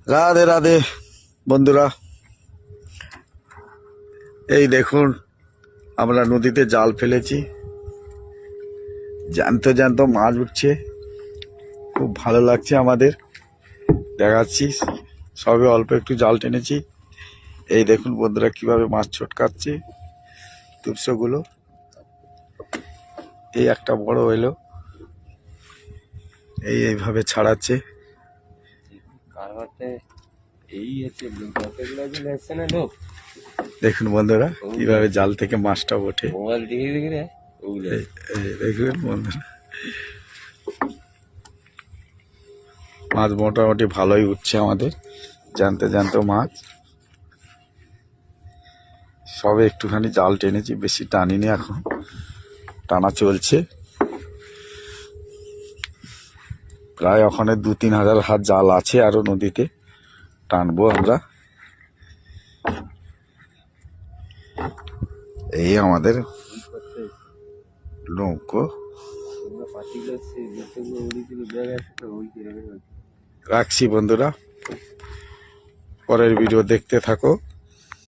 রাধে রাধে বন্ধুরা, এই দেখুন আমরা নদীতে জাল ফেলেছি, জ্যান্ত জ্যান্ত মাছ উঠছে, খুব ভালো লাগছে আমাদের। দেখাচ্ছি, সবে অল্প একটু জাল টেনেছি। এই দেখুন বন্ধুরা কিভাবে মাছ ছোটকাচ্ছে, তুপসগুলো। এই একটা বড় হইলো, এইভাবে ছাড়াচ্ছে। দেখুন বন্ধুরা কিভাবে জাল থেকে মাছটা ওঠে। দেখুন বন্ধুরা, মাছ মোটামুটি ভালোই উঠছে আমাদের, জানতে জানতে মাছ। সবে একটুখানি জাল টেনেছি, বেশি টানিনি, এখন টানা চলছে। প্রায় ওখানে 2-3 হাজার হাত জাল আছে আরো নদীতে, টানবো আমরা। এই আমাদের নৌকো। রাখছি বন্ধুরা, পরের ভিডিও দেখতে থাকো।